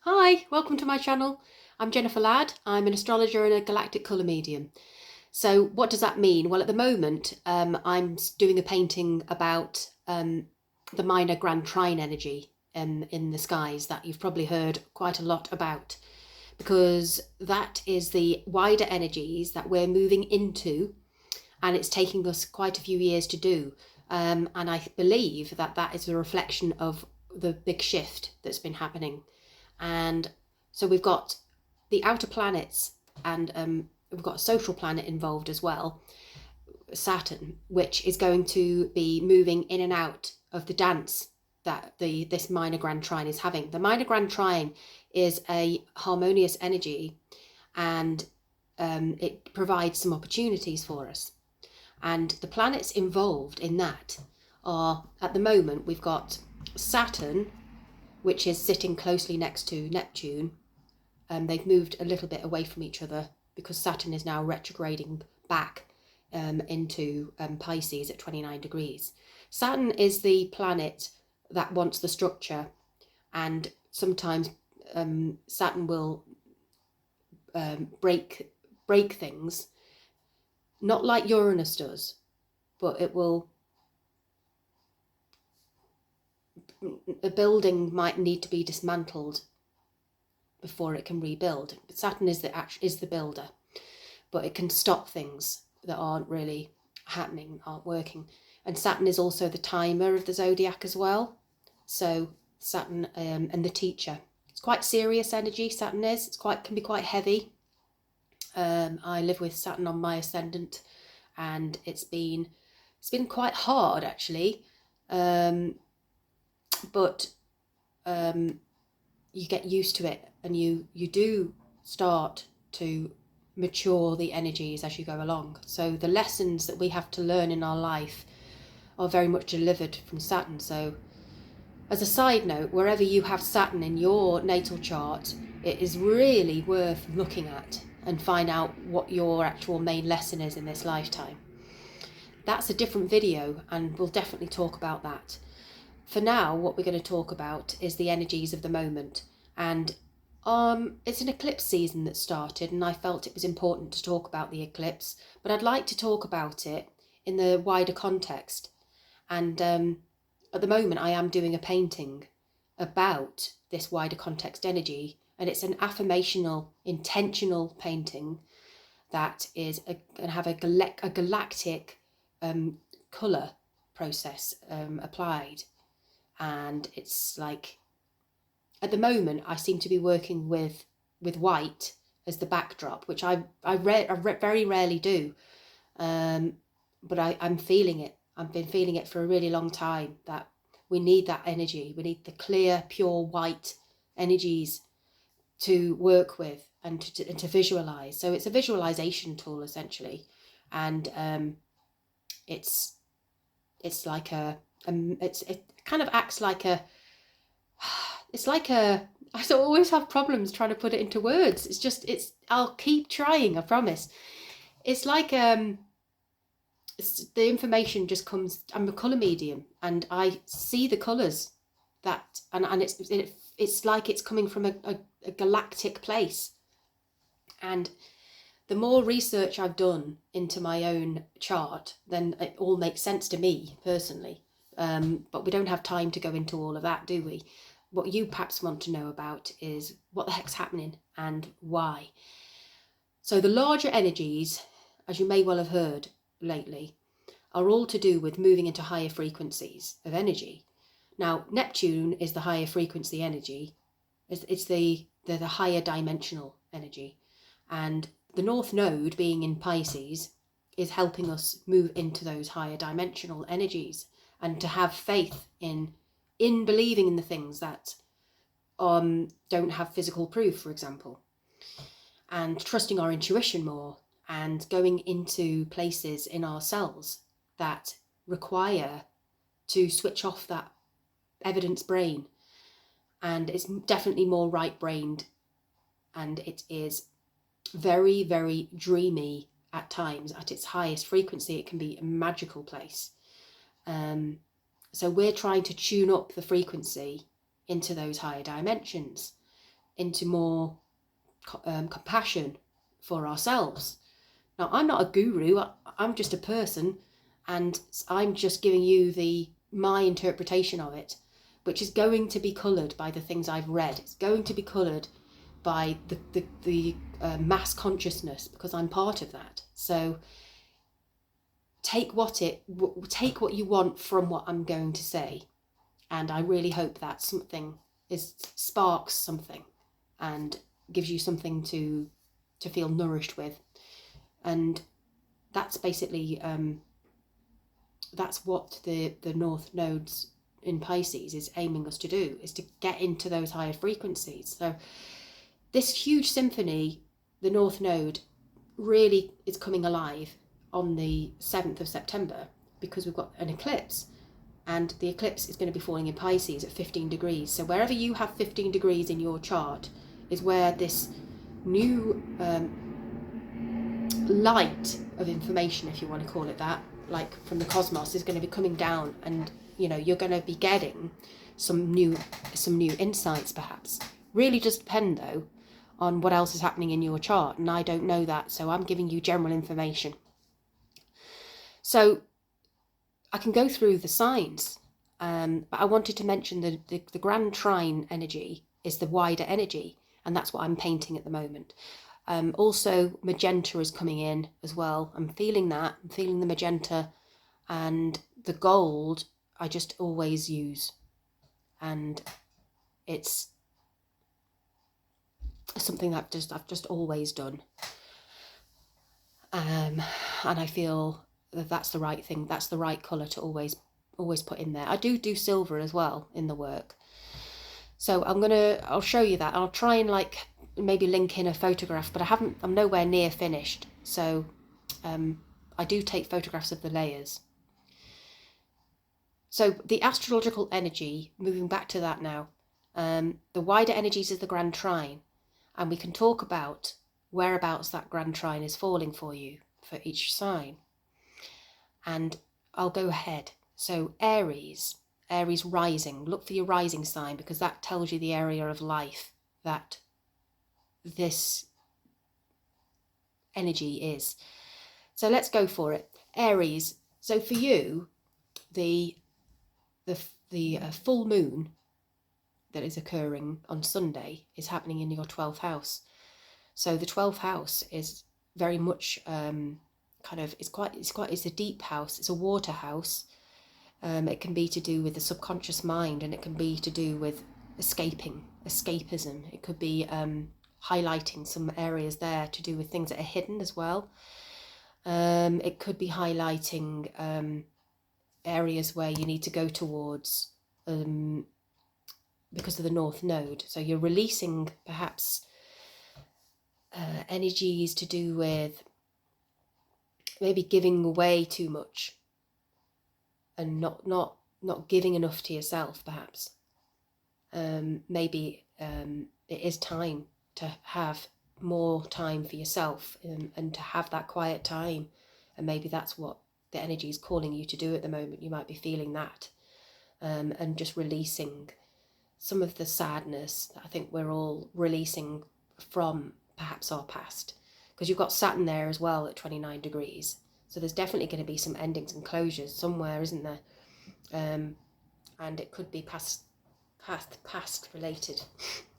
Hi, welcome to my channel. I'm Jennifer Ladd. I'm an astrologer and a galactic colour medium. So what does that mean? Well, at the moment, I'm doing a painting about the minor grand trine energy in the skies that you've probably heard quite a lot about, because that is the wider energies that we're moving into, and it's taking us quite a few years to do. And I believe that that is a reflection of the big shift that's been happening. And so we've got the outer planets, and we've got a social planet involved as well, Saturn, which is going to be moving in and out of the dance that this minor grand trine is having. The minor grand trine is a harmonious energy, and it provides some opportunities for us. And the planets involved in that are, at the moment, we've got Saturn, which is sitting closely next to Neptune. They've moved a little bit away from each other because Saturn is now retrograding back into Pisces at 29 degrees. Saturn is the planet that wants the structure, and sometimes Saturn will break things, not like Uranus does, but it will. A building might need to be dismantled before it can rebuild. But Saturn is the builder, but it can stop things that aren't really happening, aren't working. And Saturn is also the timer of the zodiac as well. So Saturn and the teacher. It's quite serious energy. Saturn is. Can be quite heavy. I live with Saturn on my ascendant, and it's been quite hard actually. But you get used to it, and you do start to mature the energies as you go along. So the lessons that we have to learn in our life are very much delivered from Saturn. So as a side note, wherever you have Saturn in your natal chart, it is really worth looking at and find out what your actual main lesson is in this lifetime. That's a different video, and we'll definitely talk about that. For now, what we're going to talk about is the energies of the moment. And it's an eclipse season that started, and I felt it was important to talk about the eclipse, but I'd like to talk about it in the wider context. And at the moment, I am doing a painting about this wider context energy, and it's an affirmational, intentional painting that is going to have a galactic colour process applied. And it's like, at the moment, I seem to be working with white as the backdrop, which I very rarely do, but I'm feeling it. I've been feeling it for a really long time, that we need that energy. We need the clear, pure white energies to work with and to visualize. So it's a visualization tool essentially, and it's like it kind of acts like a. It's like a. I always have problems trying to put it into words. I'll keep trying, I promise. It's like the information just comes. I'm a colour medium, and I see the colours and it's like it's coming from a galactic place. And the more research I've done into my own chart, then it all makes sense to me personally. But we don't have time to go into all of that, do we? What you perhaps want to know about is what the heck's happening and why. So the larger energies, as you may well have heard lately, are all to do with moving into higher frequencies of energy. Now, Neptune is the higher frequency energy. It's the higher dimensional energy. And the North Node, being in Pisces, is helping us move into those higher dimensional energies, and to have faith in believing in the things that don't have physical proof, for example, and trusting our intuition more, and going into places in ourselves that require to switch off that evidence brain. And it's definitely more right-brained, and it is very, very dreamy at times. At its highest frequency, it can be a magical place. So we're trying to tune up the frequency into those higher dimensions into more compassion for ourselves. Now, I'm not a guru, I'm just a person, and I'm just giving you my interpretation of it, which is going to be coloured by the things I've read. It's going to be coloured by the mass consciousness, because I'm part of that. So take what you want from what I'm going to say, and I really hope that sparks something and gives you something to feel nourished with. And that's basically that's what the North Nodes in Pisces is aiming us to do, is to get into those higher frequencies. So this huge symphony, the North Node, really is coming alive on the 7th of September, because we've got an eclipse, and the eclipse is going to be falling in Pisces at 15 degrees. So wherever you have 15 degrees in your chart is where this new light of information, if you want to call it that, like from the cosmos, is going to be coming down, and you're going to be getting some new insights, perhaps. Really does depend though on what else is happening in your chart, and I don't know that, so I'm giving you general information. So I can go through the signs, but I wanted to mention the Grand Trine energy is the wider energy, and that's what I'm painting at the moment. Also, magenta is coming in as well. I'm feeling that. I'm feeling the magenta, and the gold I just always use, and it's something that I've just always done. And I feel that that's the right thing. That's the right colour to always put in there. I do silver as well in the work. So I'll show you that. I'll try and maybe link in a photograph, but I'm nowhere near finished. So I do take photographs of the layers. So the astrological energy, moving back to that now, the wider energies is the Grand Trine, and we can talk about whereabouts that Grand Trine is falling for you for each sign. And I'll go ahead. So Aries rising, look for your rising sign, because that tells you the area of life that this energy is. So let's go for it. Aries. So for you, the full moon that is occurring on Sunday is happening in your 12th house. So the 12th house is very much it's a deep house. It's a water house. It can be to do with the subconscious mind, and it can be to do with escapism. It could be highlighting some areas there to do with things that are hidden as well. It could be highlighting areas where you need to go towards because of the North Node. So you're releasing perhaps energies to do with maybe giving away too much and not giving enough to yourself, perhaps. Maybe it is time to have more time for yourself and to have that quiet time, and maybe that's what the energy is calling you to do at the moment. You might be feeling that, and just releasing some of the sadness that I think we're all releasing from perhaps our past, because you've got Saturn there as well at 29 degrees. So there's definitely going to be some endings and closures somewhere, isn't there? And it could be past related.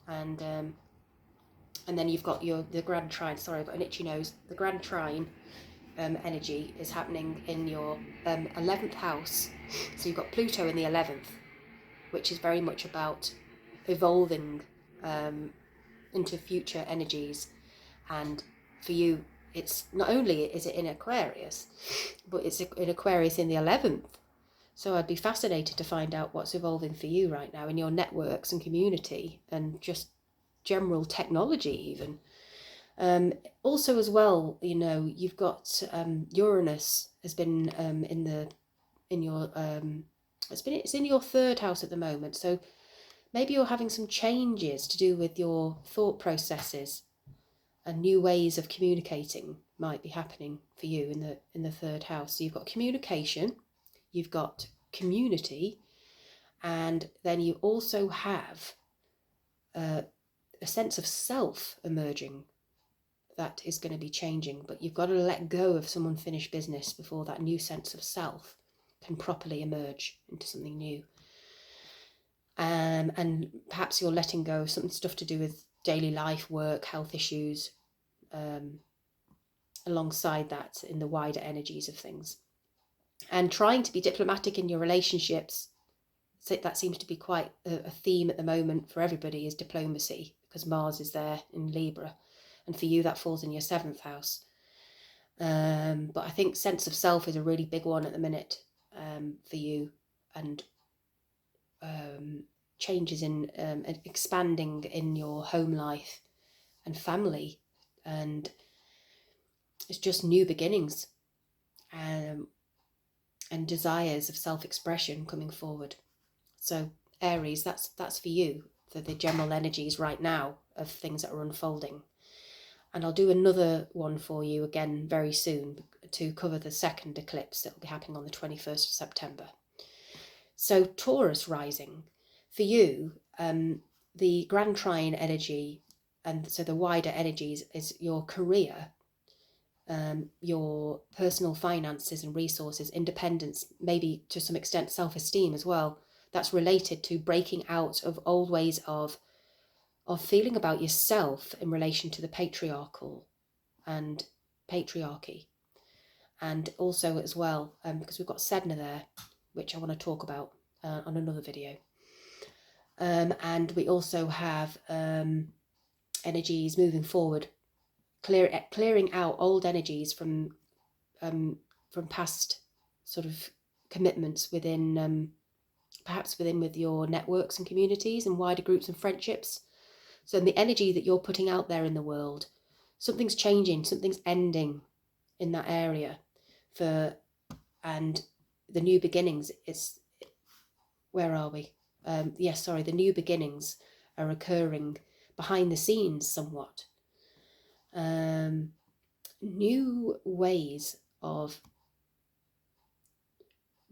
And then you've got the Grand Trine. Sorry, I've got an itchy nose. The Grand Trine energy is happening in your 11th house. So you've got Pluto in the 11th, which is very much about evolving into future energies. And for you, it's not only is it in Aquarius, but it's in Aquarius in the 11th. So I'd be fascinated to find out what's evolving for you right now in your networks and community, and just general technology even. Also as well, you've got Uranus has been it's in your 3rd house at the moment. So maybe you're having some changes to do with your thought processes, and new ways of communicating might be happening for you in the 3rd house. So you've got communication, you've got community, and then you also have a sense of self emerging that is going to be changing, but you've got to let go of some unfinished business before that new sense of self can properly emerge into something new. And perhaps you're letting go of some stuff to do with daily life, work, health issues, alongside that in the wider energies of things. And trying to be diplomatic in your relationships, so that seems to be quite a theme at the moment for everybody, is diplomacy, because Mars is there in Libra, and for you that falls in your 7th house. But I think sense of self is a really big one at the minute, for you, and changes in expanding in your home life and family, and it's just new beginnings, and desires of self-expression coming forward. So Aries, that's for you, for the general energies right now of things that are unfolding. And I'll do another one for you again very soon to cover the second eclipse that will be happening on the 21st of September. So Taurus rising, for you, the Grand Trine energy, and so the wider energies, is your career, your personal finances and resources, independence, maybe to some extent self-esteem as well. That's related to breaking out of old ways of feeling about yourself in relation to the patriarchal and patriarchy. And also as well, because we've got Sedna there, which I want to talk about on another video. And we also have energies moving forward, clearing out old energies from past sort of commitments within, perhaps with your networks and communities and wider groups and friendships. So in the energy that you're putting out there in the world, something's changing, something's ending in that area. And the new beginnings, where are we? The new beginnings are occurring behind the scenes somewhat. New ways of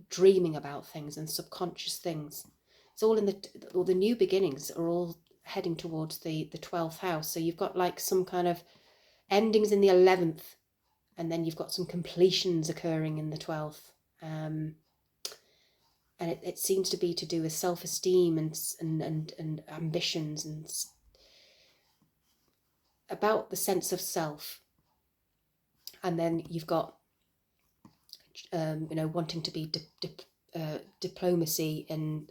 dreaming about things and subconscious things. It's all in the new beginnings are all heading towards the 12th house. So you've got like some kind of endings in the 11th, and then you've got some completions occurring in the 12th. And it seems to be to do with self-esteem and ambitions, and about the sense of self. And then you've got wanting to be diplomacy in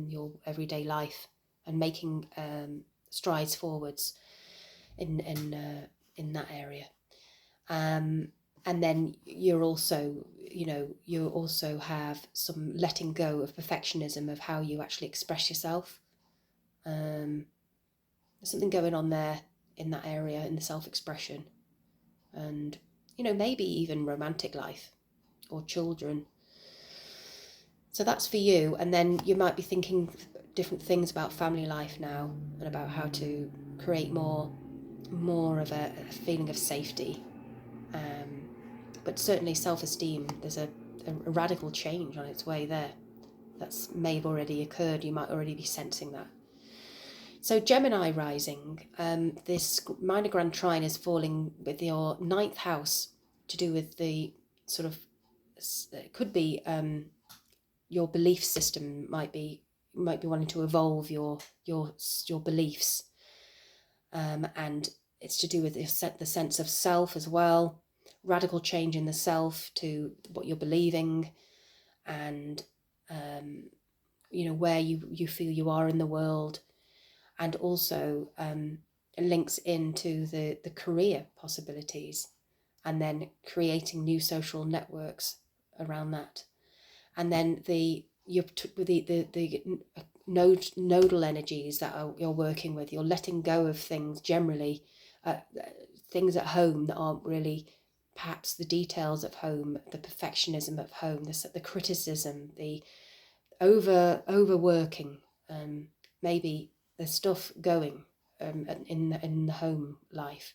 your everyday life, and making strides forwards in that area. And then you're also, you also have some letting go of perfectionism of how you actually express yourself. There's something going on there in that area, in the self-expression, and maybe even romantic life or children. So that's for you. And then you might be thinking different things about family life now, and about how to create more of a feeling of safety. But certainly self-esteem, there's a radical change on its way there. That's may have already occurred. You might already be sensing that. So Gemini rising, this minor grand trine is falling with your 9th house, to do with the sort of, it could be your belief system might be wanting to evolve your beliefs, and it's to do with the sense of self as well, radical change in the self to what you're believing, and where you feel you are in the world, and also links into the career possibilities, and then creating new social networks around that. And then the nodal energies that you're working with, you're letting go of things generally, things at home that aren't really perhaps the details of home, the perfectionism of home, the criticism, the overworking, maybe the stuff going in the home life,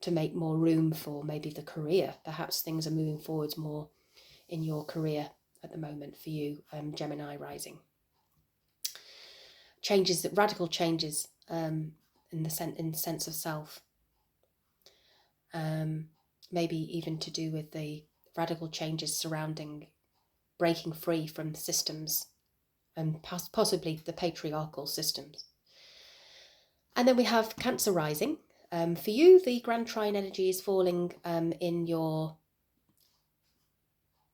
to make more room for maybe the career. Perhaps things are moving forwards more in your career at the moment for you, Gemini rising. Radical changes in the sense of self. Maybe even to do with the radical changes surrounding breaking free from systems and possibly the patriarchal systems. And then we have Cancer rising. For you, the Grand Trine energy is falling in your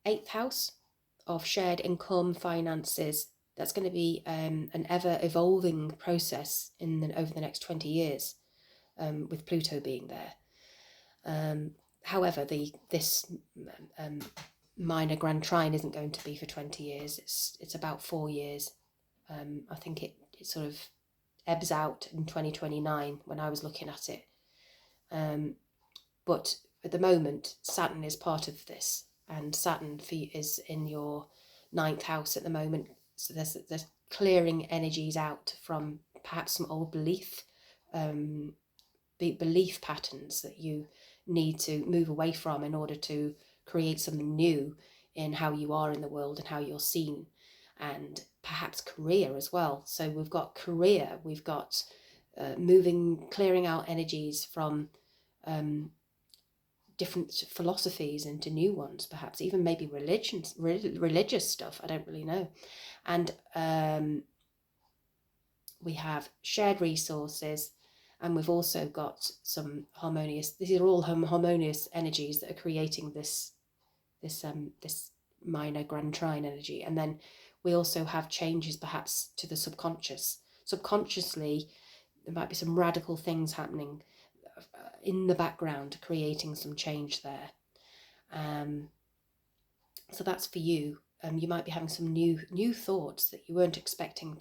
8th house of shared income, finances. That's going to be an ever evolving process over the next 20 years, with Pluto being there. However, this minor Grand Trine isn't going to be for 20 years. It's about 4 years. I think it sort of ebbs out in 2029 when I was looking at it. But at the moment, Saturn is part of this, and Saturn is in your 9th house at the moment. So there's clearing energies out from perhaps some old belief patterns that you need to move away from in order to create something new in how you are in the world and how you're seen, and perhaps career as well. So we've got career, we've got clearing out energies from different philosophies into new ones, perhaps even maybe religious stuff, I don't really know. And we have shared resources, and we've also got some these are all harmonious energies that are creating this minor Grand Trine energy. And then we also have changes perhaps to the subconscious. Subconsciously, there might be some radical things happening in the background, creating some change there. So that's for you. You might be having some new thoughts that you weren't expecting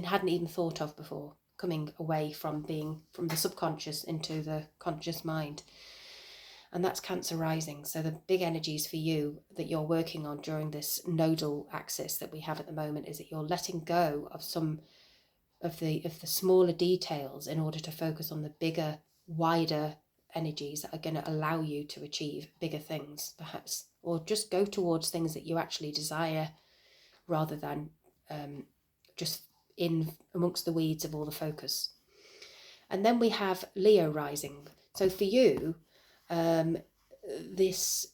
hadn't even thought of before, coming away from the subconscious into the conscious mind. And that's Cancer rising. So the big energies for you that you're working on during this nodal axis that we have at the moment is that you're letting go of some of the smaller details in order to focus on the bigger, wider energies that are going to allow you to achieve bigger things, perhaps, or just go towards things that you actually desire, rather than just in amongst the weeds of all the focus. And then we have Leo rising. So for you, this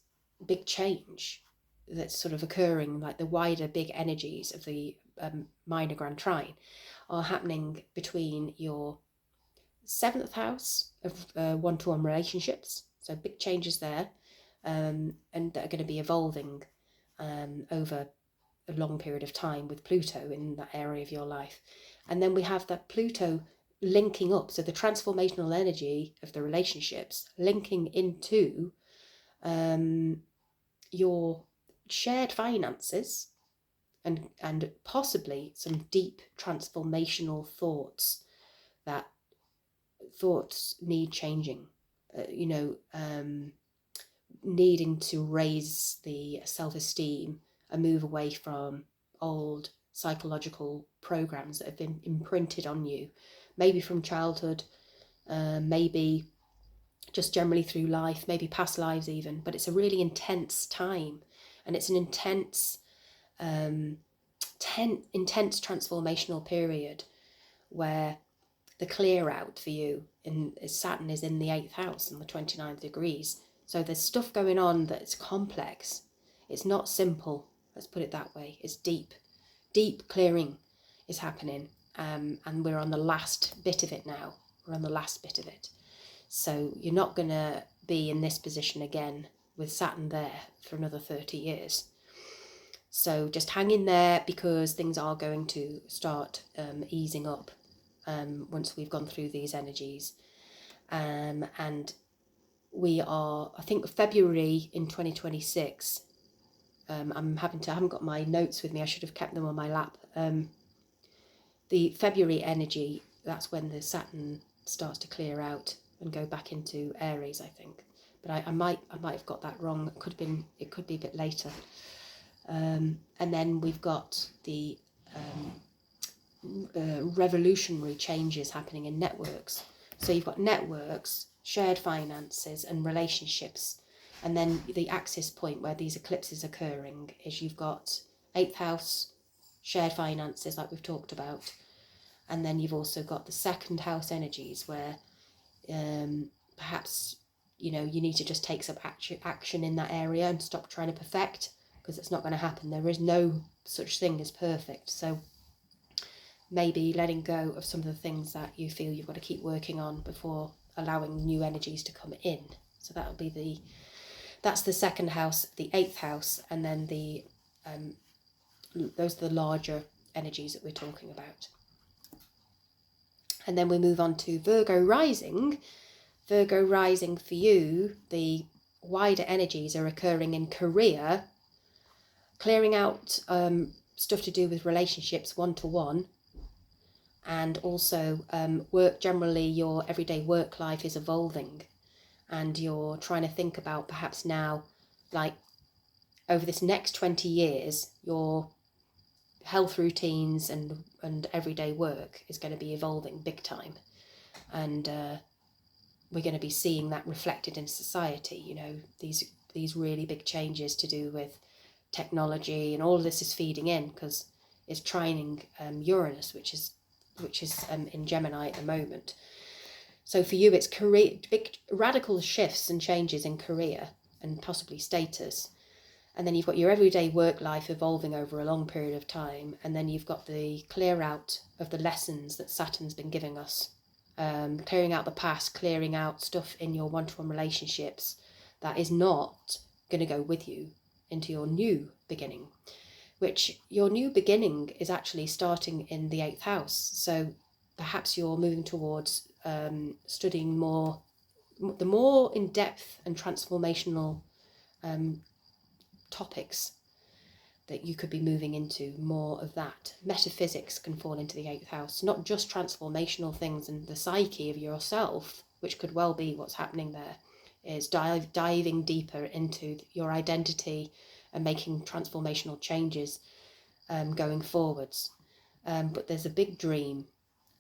big change that's sort of occurring, like the wider big energies of the minor Grand Trine, are happening between your 7th house of one-to-one relationships. So big changes there, and that are going to be evolving over a long period of time with Pluto in that area of your life. And then we have that Pluto linking up, so the transformational energy of the relationships linking into your shared finances, and possibly some deep transformational thoughts need changing, needing to raise the self-esteem and move away from old psychological programs that have been imprinted on you, maybe from childhood, maybe just generally through life, maybe past lives even. But it's a really intense time, and it's an intense transformational period where the clear out for you Saturn is in the 8th house and the 29 degrees. So there's stuff going on that's complex. It's not simple, let's put it that way. It's deep clearing is happening, and we're on the last bit of it now. So you're not going to be in this position again with Saturn there for another 30 years. So just hang in there, because things are going to start easing up once we've gone through these energies. And we are, I think, February in 2026. I haven't got my notes with me. I should have kept them on my lap. The February energy, that's when the Saturn starts to clear out and go back into Aries, I think. But I might have got that wrong. It could be a bit later. And then we've got the revolutionary changes happening in networks. So you've got networks, shared finances, and relationships. And then the axis point where these eclipses are occurring is you've got 8th house, shared finances, like we've talked about, And then you've also got the second house energies where perhaps, you need to just take some action in that area and stop trying to perfect, because it's not going to happen. There is no such thing as perfect. So maybe letting go of some of the things that you feel you've got to keep working on before allowing new energies to come in. So that'll be that's the second house, the 8th house, and then those are the larger energies that we're talking about. And then we move on to Virgo rising. Virgo rising for you, the wider energies are occurring in career, clearing out stuff to do with relationships one-to-one, and also work. Generally, your everyday work life is evolving, and you're trying to think about perhaps now, like over this next 20 years, your health routines and everyday work is going to be evolving big time. And we're going to be seeing that reflected in society, these really big changes to do with technology, and all of this is feeding in because it's trining Uranus, which is in Gemini at the moment. So for you, it's career, big radical shifts and changes in career and possibly status. And then you've got your everyday work life evolving over a long period of time. And then you've got the clear out of the lessons that Saturn's been giving us. Clearing out the past, clearing out stuff in your one-to-one relationships that is not going to go with you into your new beginning. Which your new beginning is actually starting in the 8th house. So perhaps you're moving towards studying the more in-depth and transformational topics that you could be moving into. More of that. Metaphysics can fall into the 8th house, not just transformational things and the psyche of yourself, which could well be what's happening there, is diving deeper into your identity and making transformational changes going forwards. But there's a big dream,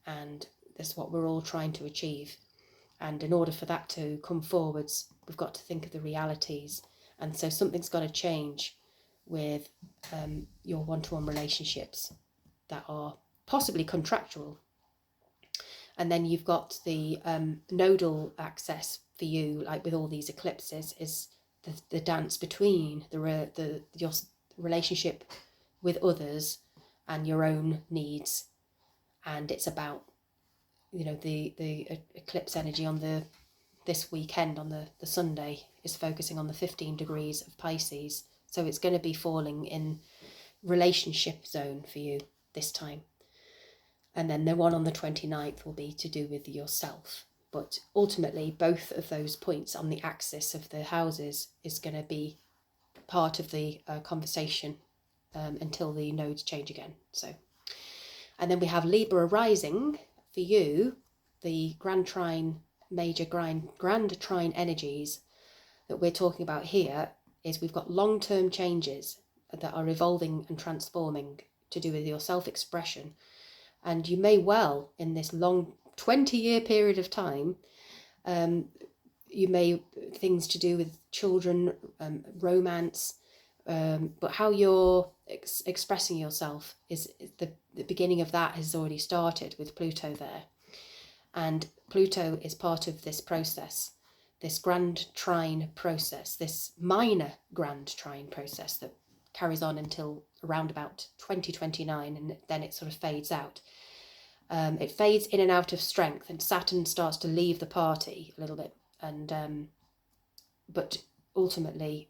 and that's what we're all trying to achieve. And in order for that to come forwards, we've got to think of the realities. And so something's got to change with your one-to-one relationships that are possibly contractual. And then you've got the nodal access for you, like with all these eclipses, is the dance between your relationship with others and your own needs. And it's about the eclipse energy on this weekend on the Sunday is focusing on the 15 degrees of Pisces. So it's going to be falling in relationship zone for you this time. And then the one on the 29th will be to do with yourself. But ultimately, both of those points on the axis of the houses is going to be part of the conversation until the nodes change again. So, and then we have Libra rising for you, the grand trine, major grand trine energies that we're talking about here is we've got long-term changes that are evolving and transforming to do with your self-expression. And you may well, in this long 20-year period of time, you may things to do with children, romance, but how you're expressing yourself is the beginning of that has already started with Pluto there. And Pluto is part of this process, this grand trine process, this minor grand trine process that carries on until around about 2029, and then it sort of fades out. It fades in and out of strength, and Saturn starts to leave the party a little bit. And but ultimately,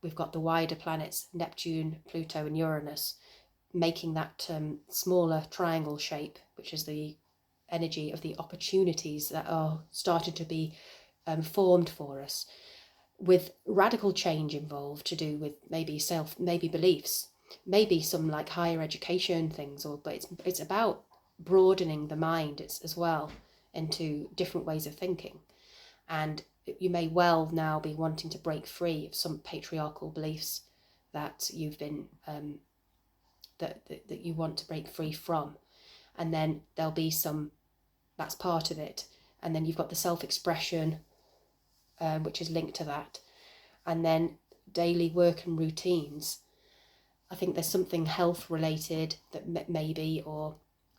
we've got the wider planets, Neptune, Pluto, and Uranus, making that smaller triangle shape, which is the energy of the opportunities that are starting to be formed for us, with radical change involved to do with maybe beliefs, maybe some like higher education things, but it's about broadening the mind as well into different ways of thinking. And you may well now be wanting to break free of some patriarchal beliefs that you've been that you want to break free from. And then there'll be that's part of it. And then you've got the self-expression, which is linked to that. And then daily work and routines. I think there's something health related that maybe, or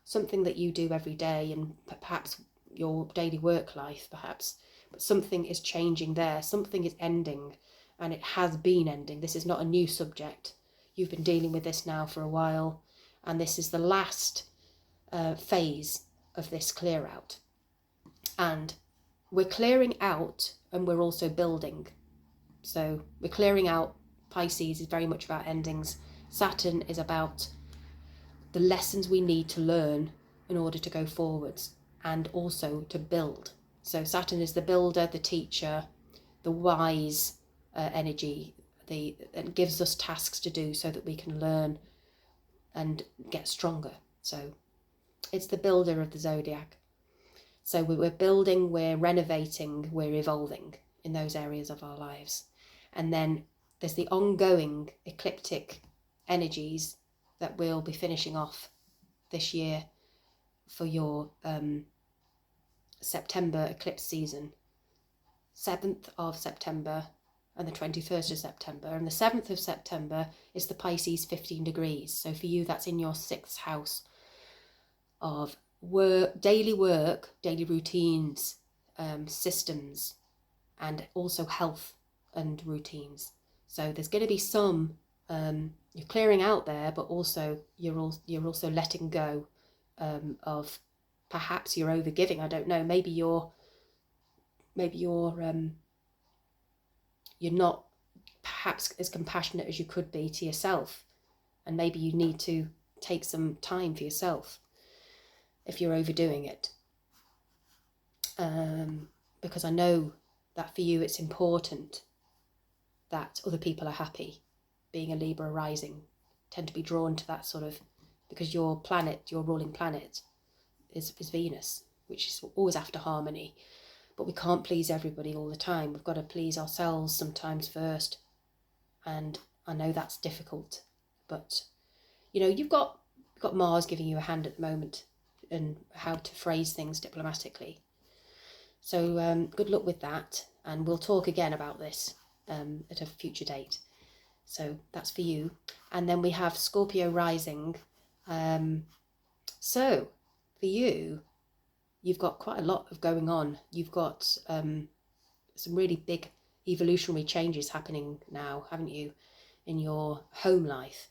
something that you do every day, and perhaps your daily work life, perhaps, but something is changing there, something is ending, and it has been ending. This is not a new subject. You've been dealing with this now for a while, and this is the last phase of this clear out. And we're clearing out, and we're also building. So we're clearing out. Pisces is very much about endings. Saturn is about the lessons we need to learn in order to go forwards and also to build. So Saturn is the builder, the teacher, the wise energy, that gives us tasks to do so that we can learn and get stronger. So it's the builder of the zodiac. So we're building, we're renovating, we're evolving in those areas of our lives. And then there's the ongoing ecliptic energies that we'll be finishing off this year for your September eclipse season. 7th of September and the 21st of September. And the 7th of September is the Pisces 15 degrees. So for you, that's in your 6th house of work, daily routines, systems, and also health and routines. So there's going to be some you're clearing out there, but also you're also letting go of, perhaps you're overgiving. I don't know. Maybe you're not perhaps as compassionate as you could be to yourself, and maybe you need to take some time for yourself if you're overdoing it. Because I know that for you it's important that other people are happy. Being a Libra rising, tend to be drawn to that sort of, because your planet, your ruling planet is Venus, which is always after harmony. But we can't please everybody all the time. We've got to please ourselves sometimes first. And I know that's difficult. But, you know, you've got Mars giving you a hand at the moment and how to phrase things diplomatically. So good luck with that. And we'll talk again about this at a future date. So that's for you. And then we have Scorpio rising. So for you, you've got quite a lot of going on. You've got some really big evolutionary changes happening now, haven't you, in your home life,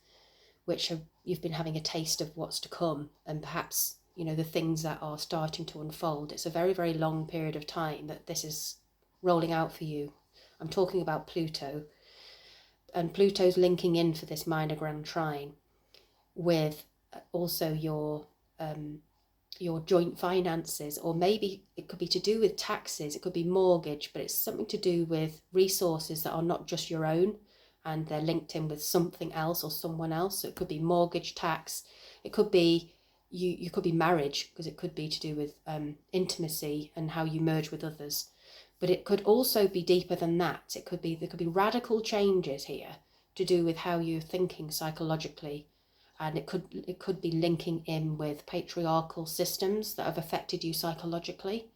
which you've been having a taste of what's to come, and perhaps, you know, the things that are starting to unfold. It's a very, very long period of time that this is rolling out for you. I'm talking about Pluto. And Pluto's linking in for this minor grand trine with also your joint finances, or maybe it could be to do with taxes, it could be mortgage, but it's something to do with resources that are not just your own, and they're linked in with something else or someone else. So it could be mortgage, tax, it could be you could be marriage, because it could be to do with intimacy and how you merge with others. But it could also be deeper than that. There could be radical changes here to do with how you're thinking psychologically, and it could be linking in with patriarchal systems that have affected you psychologically.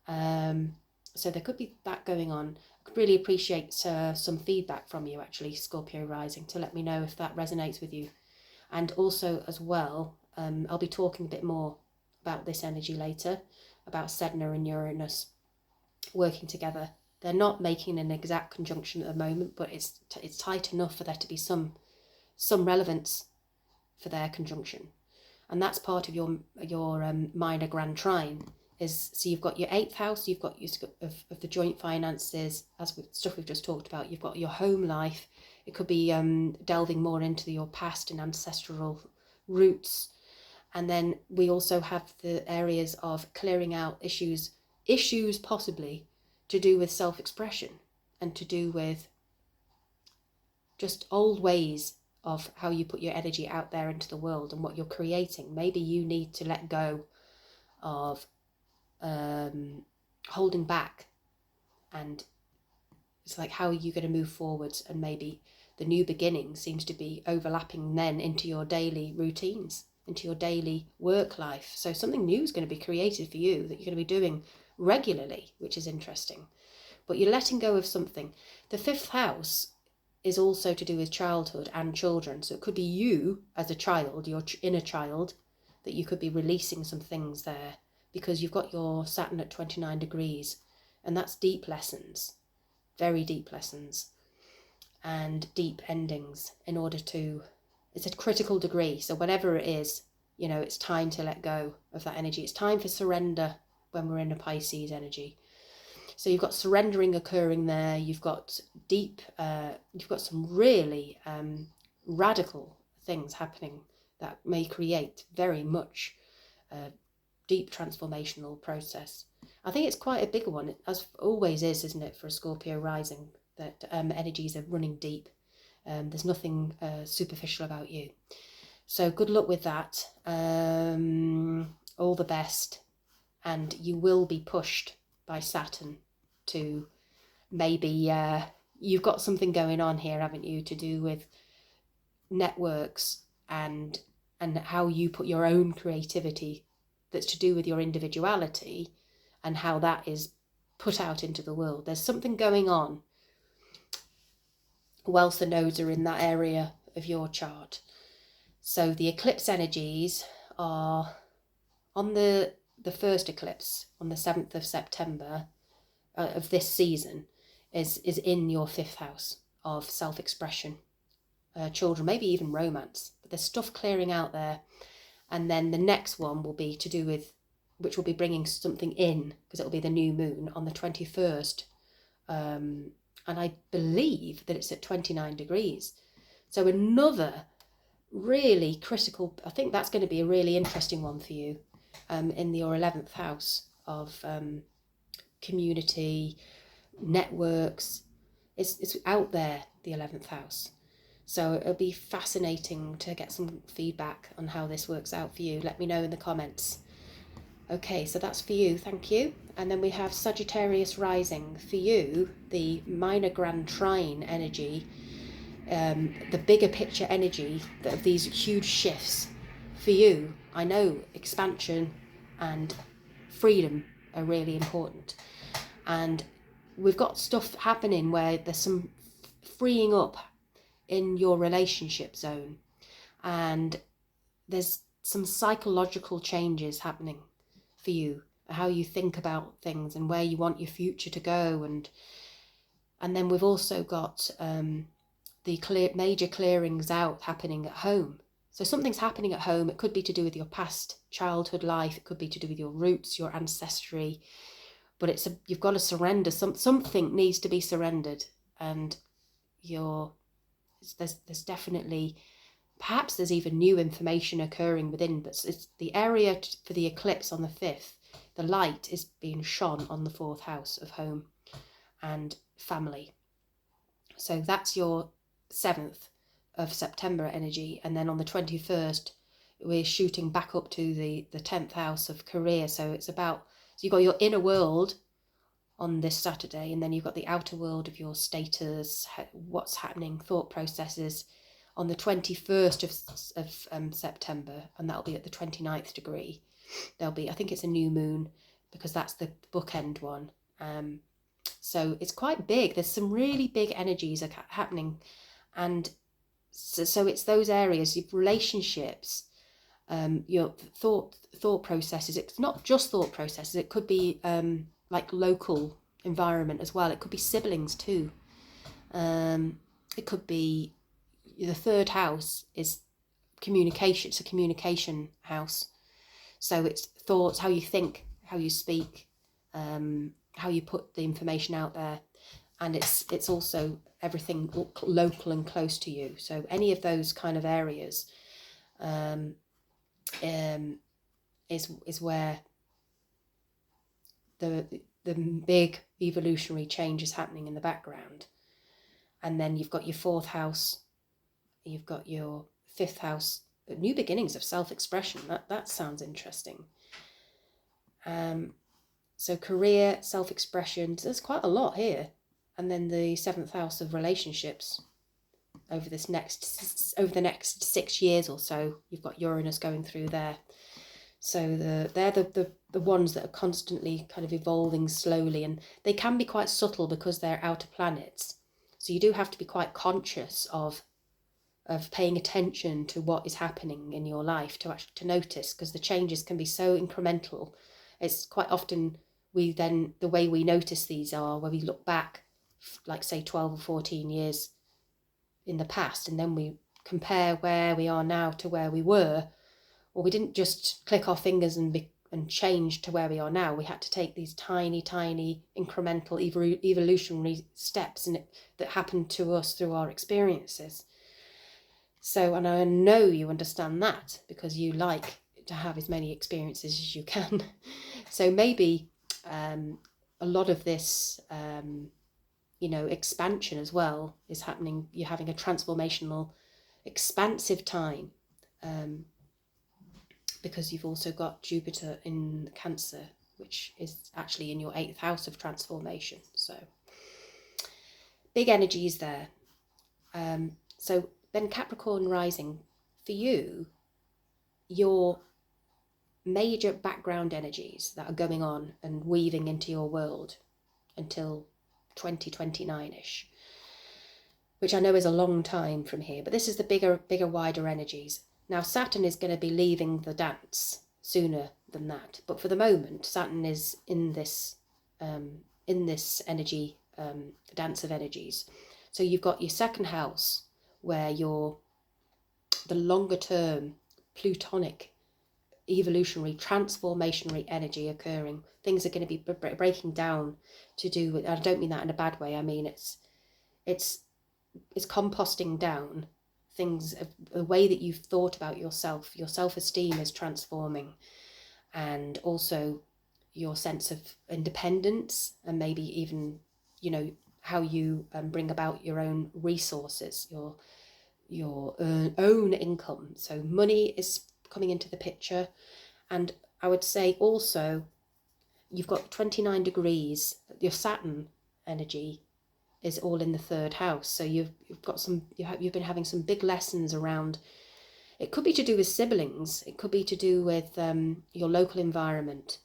So there could be that going on. I could really appreciate some feedback from you, actually, Scorpio rising, to let me know if that resonates with you. And also as well, I'll be talking a bit more about this energy later, about Sedna and Uranus working together. They're not making an exact conjunction at the moment, but it's tight enough for there to be some relevance for their conjunction. And that's part of your minor grand trine. So you've got your 8th house, you've got of the joint finances, as with stuff we've just talked about. You've got your home life. It could be delving more into your past and ancestral roots. And then we also have the areas of clearing out issues possibly to do with self-expression and to do with just old ways of how you put your energy out there into the world and what you're creating. Maybe you need to let go of holding back, and it's like, how are you going to move forwards? And maybe the new beginning seems to be overlapping then into your daily routines, into your daily work life. So something new is going to be created for you that you're going to be doing regularly, which is interesting. But you're letting go of something. The 5th house is also to do with childhood and children. So it could be you as a child, your inner child, that you could be releasing some things there, because you've got your Saturn at 29 degrees, and that's deep lessons, very deep lessons, and deep endings. It's a critical degree, so whatever it is, it's time to let go of that energy. It's time for surrender when we're in a Pisces energy. So you've got surrendering occurring there. You've got you've got some really radical things happening that may create very much deep transformational process. I think it's quite a big one, as always is, isn't it, for a Scorpio rising, that energies are running deep. There's nothing superficial about you. So good luck with that. All the best. And you will be pushed by Saturn to maybe, you've got something going on here, haven't you, to do with networks and how you put your own creativity, that's to do with your individuality, and how that is put out into the world. There's something going on whilst the nodes are in that area of your chart. So the eclipse energies are on the first eclipse on the 7th of September of this season is in your 5th house of self-expression, children, maybe even romance. But there's stuff clearing out there. And then the next one will be to do with, which will be bringing something in, because it will be the new moon on the 21st. And I believe that it's at 29 degrees. So another really critical, I think that's going to be a really interesting one for you, in your 11th house of community, networks. It's out there, the 11th house. So it'll be fascinating to get some feedback on how this works out for you. Let me know in the comments. Okay, so that's for you, thank you. And then we have Sagittarius rising. For you, the minor grand trine energy, the bigger picture energy of these huge shifts. For you, I know expansion and freedom are really important. And we've got stuff happening where there's some freeing up in your relationship zone, and there's some psychological changes happening for you, how you think about things and where you want your future to go. And then we've also got the major clearings out happening at home. So something's happening at home. It could be to do with your past childhood life, it could be to do with your roots, your ancestry, but you've got to surrender. Something needs to be surrendered, and there's definitely, perhaps there's even new information occurring within, but it's the area for the eclipse on the 5th. The light is being shone on the 4th house of home and family. So that's your 7th of September energy. And then on the 21st, we're shooting back up to the 10th house of career. So you've got your inner world on this Saturday, and then you've got the outer world of your status, what's happening, thought processes on the 21st of September, and that'll be at the 29th degree. There'll be, I think it's a new moon, because that's the bookend one. So it's quite big. There's some really big energies are happening, and so it's those areas, your relationships, your thought processes. It's not just thought processes. It could be like local environment as well. It could be siblings too. It could be the 3rd house is communication. It's a communication house. So it's thoughts, how you think, how you speak, how you put the information out there. And it's also everything local and close to you. So any of those kind of areas is where the big evolutionary change is happening in the background. And then you've got your 4th house, you've got your 5th house, new beginnings of self-expression. That sounds interesting. So career, self-expression, there's quite a lot here. And then the 7th house of relationships. Over the next 6 years or so, you've got Uranus going through there. So they're the ones that are constantly kind of evolving slowly, and they can be quite subtle because they're outer planets. So you do have to be quite conscious of of paying attention to what is happening in your life, to actually to notice, because the changes can be so incremental. It's quite often the way we notice these are where we look back, like say 12 or 14 years in the past, and then we compare where we are now to where we were. Or we didn't just click our fingers and change to where we are now. We had to take these tiny incremental evolutionary steps that happened to us through our experiences. So, and I know you understand that because you like to have as many experiences as you can. So maybe a lot of this expansion as well is happening. You're having a transformational, expansive time, because you've also got Jupiter in Cancer, which is actually in your 8th house of transformation. So big energies there. So then Capricorn rising, for you, your major background energies that are going on and weaving into your world until 2029-ish, which I know is a long time from here, but this is the bigger, wider energies. Now Saturn is going to be leaving the dance sooner than that, but for the moment Saturn is in this energy, the dance of energies. So you've got your 2nd house where the longer term plutonic evolutionary transformationary energy occurring. Things are going to be breaking down to do with, I don't mean that in a bad way, I mean it's composting down things, the way that you've thought about yourself. Your self-esteem is transforming, and also your sense of independence, and maybe even how you bring about your own resources, your own income. So money is coming into the picture. And I would say also you've got 29 degrees, your Saturn energy is all in the 3rd house. So you've been having some big lessons around, it could be to do with siblings, it could be to do with your local environment,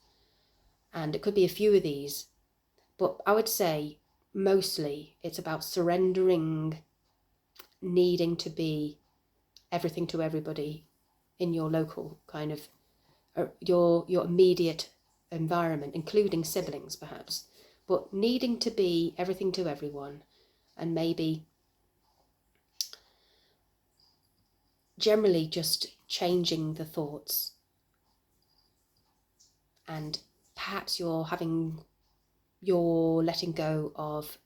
and it could be a few of these, but I would say mostly it's about surrendering needing to be everything to everybody in your local kind of your immediate environment, including siblings perhaps, but needing to be everything to everyone, and maybe generally just changing the thoughts. And perhaps you're letting go of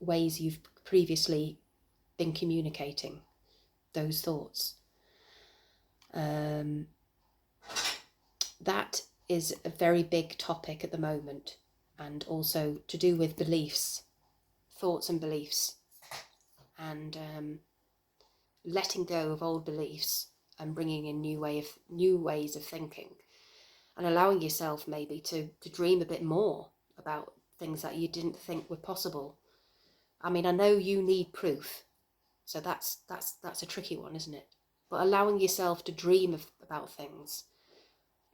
ways you've previously been communicating those thoughts. That is a very big topic at the moment, and also to do with beliefs, thoughts and beliefs, and letting go of old beliefs and bringing in new ways of thinking, and allowing yourself maybe to dream a bit more about things that you didn't think were possible. I mean, I know you need proof, so that's a tricky one, isn't it? But allowing yourself to dream about things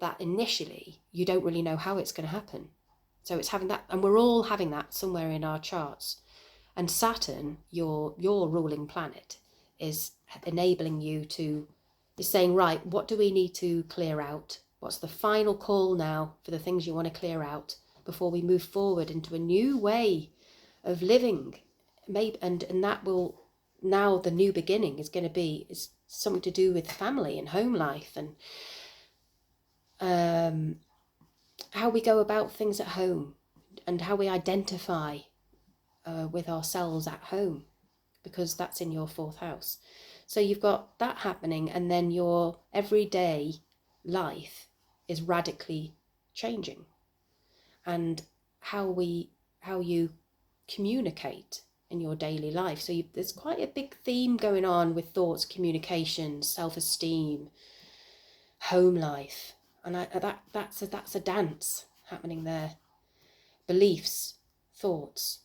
that initially you don't really know how it's going to happen. So it's having that, and we're all having that somewhere in our charts. And Saturn, your ruling planet, is enabling you is saying, right, what do we need to clear out? What's the final call now for the things you want to clear out before we move forward into a new way of living? Maybe, and that will, now the new beginning is something to do with family and home life, and how we go about things at home, and how we identify with ourselves at home, because that's in your 4th house. So you've got that happening, and then your everyday life is radically changing, and how you communicate in your daily life. So there's quite a big theme going on with thoughts, communication, self-esteem, home life, and that's a dance happening there. Beliefs, thoughts.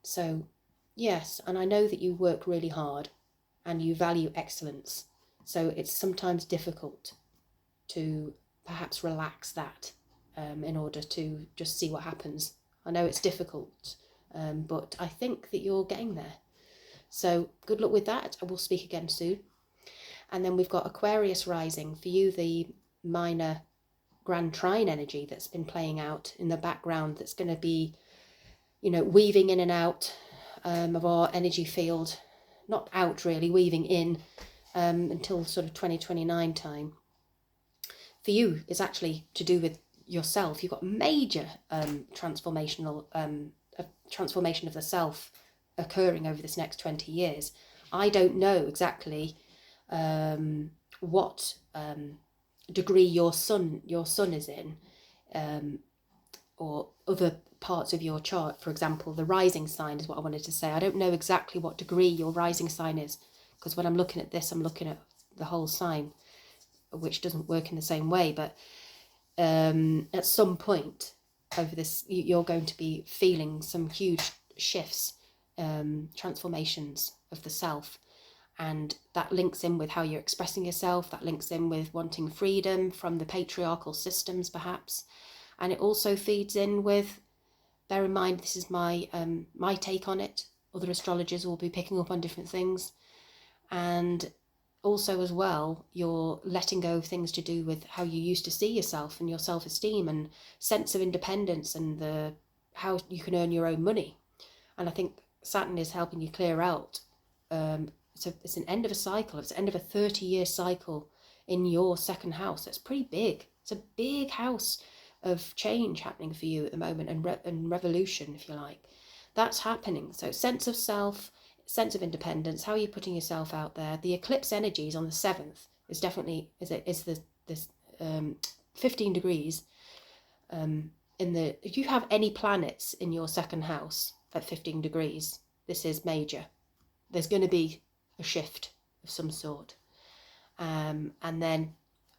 So yes, and I know that you work really hard and you value excellence, so it's sometimes difficult to perhaps relax that in order to just see what happens. I know it's difficult, but I think that you're getting there. So good luck with that. I will speak again soon. And then we've got Aquarius rising. For you, the minor grand trine energy that's been playing out in the background, that's going to be, you know, weaving in and out of our energy field. Not out really, weaving in until sort of 2029 time. For you, it's actually to do with yourself. You've got major transformation of the self occurring over this next 20 years. I don't know exactly what degree your sun is in, or other parts of your chart. For example, the rising sign is what I wanted to say. I don't know exactly what degree your rising sign is, because when I'm looking at this, I'm looking at the whole sign, which doesn't work in the same way. But at some point over this, you're going to be feeling some huge shifts, transformations of the self. And that links in with how you're expressing yourself. That links in with wanting freedom from the patriarchal systems, perhaps. And it also feeds in with, bear in mind, this is my take on it. Other astrologers will be picking up on different things. And also as well, you're letting go of things to do with how you used to see yourself and your self-esteem and sense of independence and how you can earn your own money. And I think Saturn is helping you clear out. It's an end of a cycle. It's the end of a 30-year cycle in your second house. That's pretty big. It's a big house of change happening for you at the moment, and revolution, if you like. That's happening. So sense of self, sense of independence, how are you putting yourself out there? The eclipse energies on the 7th is definitely this 15 degrees. If you have any planets in your second house at 15 degrees, this is major. There's going to be a shift of some sort, and then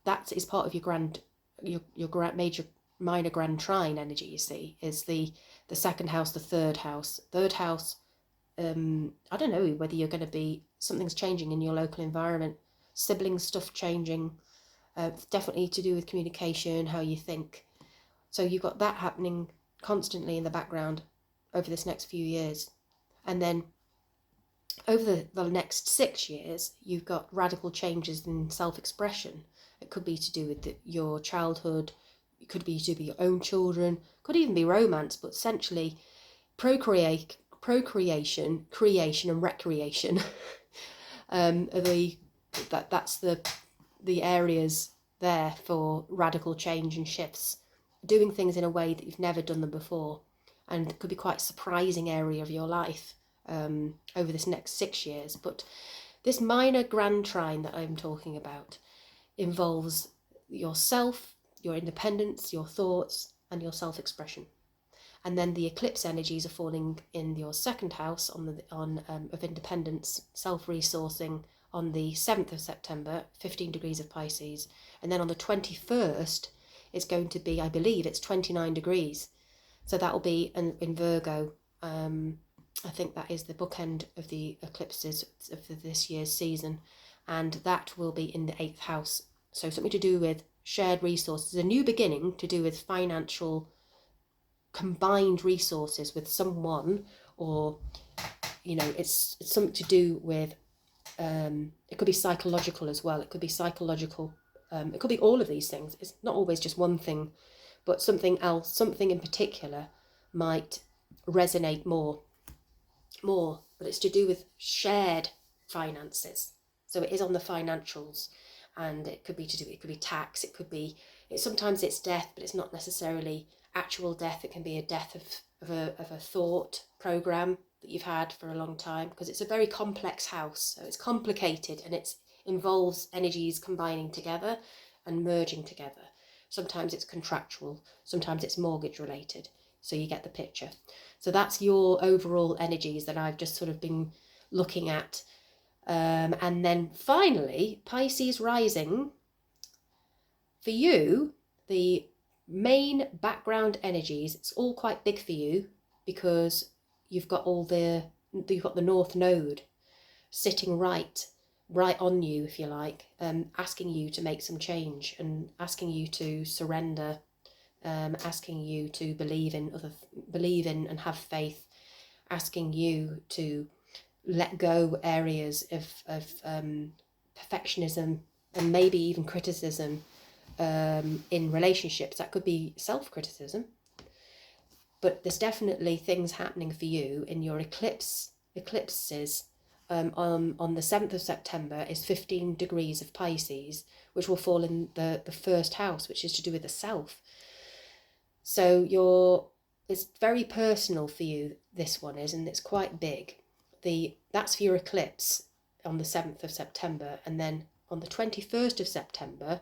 that is part of your major minor grand trine energy. You see, is the second house, the third house. I don't know whether you're going to be, something's changing in your local environment, sibling stuff changing, definitely to do with communication, how you think. So you've got that happening constantly in the background over this next few years. And then over the next 6 years, you've got radical changes in self-expression. It could be to do with your childhood, it could be to do with your own children, could even be romance, but essentially procreation, creation and recreation. That's the areas there for radical change and shifts, doing things in a way that you've never done them before, and it could be quite a surprising area of your life over this next 6 years. But this minor grand trine that I'm talking about involves yourself, your independence, your thoughts, and your self-expression. And then the eclipse energies are falling in your second house of independence, self-resourcing, on the 7th of September, 15 degrees of Pisces. And then on the 21st, it's going to be, I believe it's 29 degrees. So that will be in Virgo. I think that is the bookend of the eclipses of this year's season. And that will be in the 8th house. So something to do with shared resources, a new beginning to do with financial combined resources with someone, or, you know, it's something to do with, it could be psychological as well. It could be psychological. It could be all of these things. It's not always just one thing, but something else, something in particular might resonate more, but it's to do with shared finances. So it is on the financials, and it could be tax, sometimes it's death, but it's not necessarily actual death. It can be a death of a thought program that you've had for a long time, because it's a very complex house. So it's complicated, and it involves energies combining together and merging together. Sometimes it's contractual, sometimes it's mortgage related. So you get the picture. So that's your overall energies that I've just sort of been looking at. And then finally, Pisces rising. For you, the main background energies, it's all quite big for you, because you've got the North Node sitting right on you, if you like, asking you to make some change and asking you to surrender, asking you to believe in and have faith, asking you to let go areas of perfectionism and maybe even criticism in relationships. That could be self-criticism, but there's definitely things happening for you in your eclipses. On the 7th of September is 15 degrees of Pisces, which will fall in the first house, which is to do with the self. So it's very personal for you, this one is, and it's quite big. That's for your eclipse on the 7th of September, and then on the 21st of September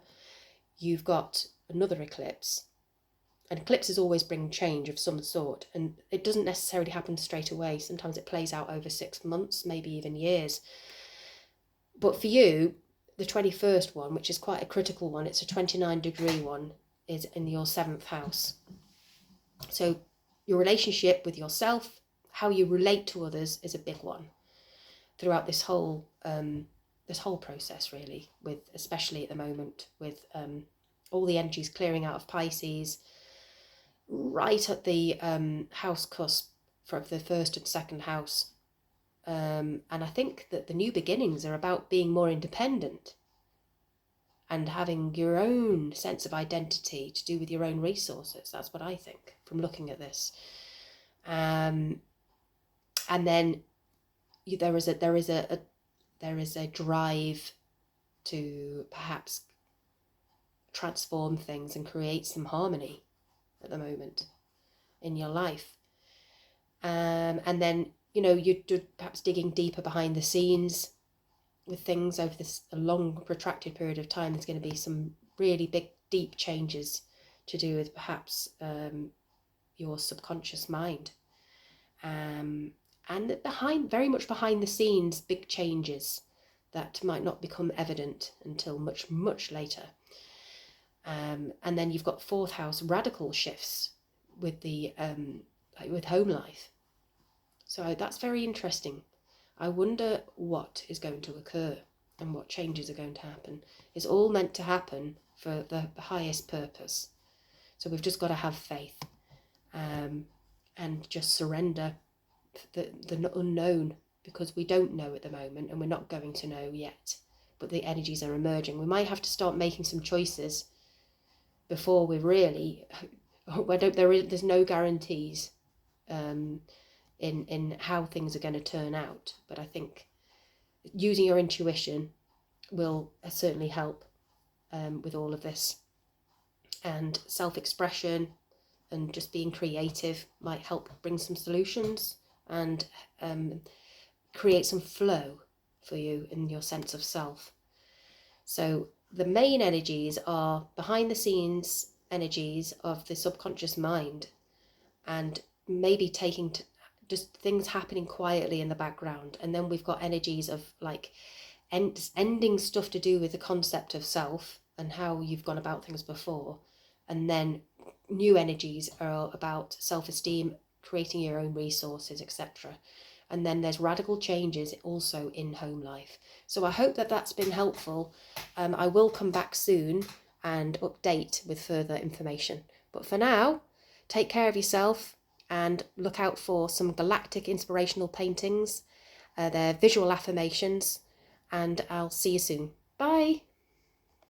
you've got another eclipse. And eclipses always bring change of some sort, and it doesn't necessarily happen straight away. Sometimes it plays out over 6 months, maybe even years. But for you, the 21st one, which is quite a critical one, it's a 29-degree one, is in your 7th house. So your relationship with yourself, how you relate to others, is a big one throughout this whole process, really, with, especially at the moment, with all the energies clearing out of Pisces, right at the house cusp for the first and second house. And I think that the new beginnings are about being more independent and having your own sense of identity to do with your own resources. That's what I think from looking at this. And then there is a drive to perhaps transform things and create some harmony at the moment in your life. And then, you're perhaps digging deeper behind the scenes with things over a long protracted period of time. There's going to be some really big, deep changes to do with perhaps your subconscious mind. And very much behind the scenes, big changes that might not become evident until much, much later. And then you've got 4th house radical shifts with with home life. So that's very interesting. I wonder what is going to occur and what changes are going to happen. It's all meant to happen for the highest purpose. So we've just got to have faith and just surrender the unknown, because we don't know at the moment and we're not going to know yet. But the energies are emerging. We might have to start making some choices before we really, there's no guarantees in how things are going to turn out. But I think using your intuition will certainly help with all of this. And self-expression and just being creative might help bring some solutions and create some flow for you in your sense of self. So the main energies are behind the scenes energies of the subconscious mind, and maybe taking just things happening quietly in the background. And then we've got energies of like ending stuff to do with the concept of self and how you've gone about things before. And then new energies are about self-esteem, creating your own resources, etc. And then there's radical changes also in home life. So I hope that that's been helpful. I will come back soon and update with further information. But for now, take care of yourself and look out for some galactic inspirational paintings. They're visual affirmations, and I'll see you soon. Bye.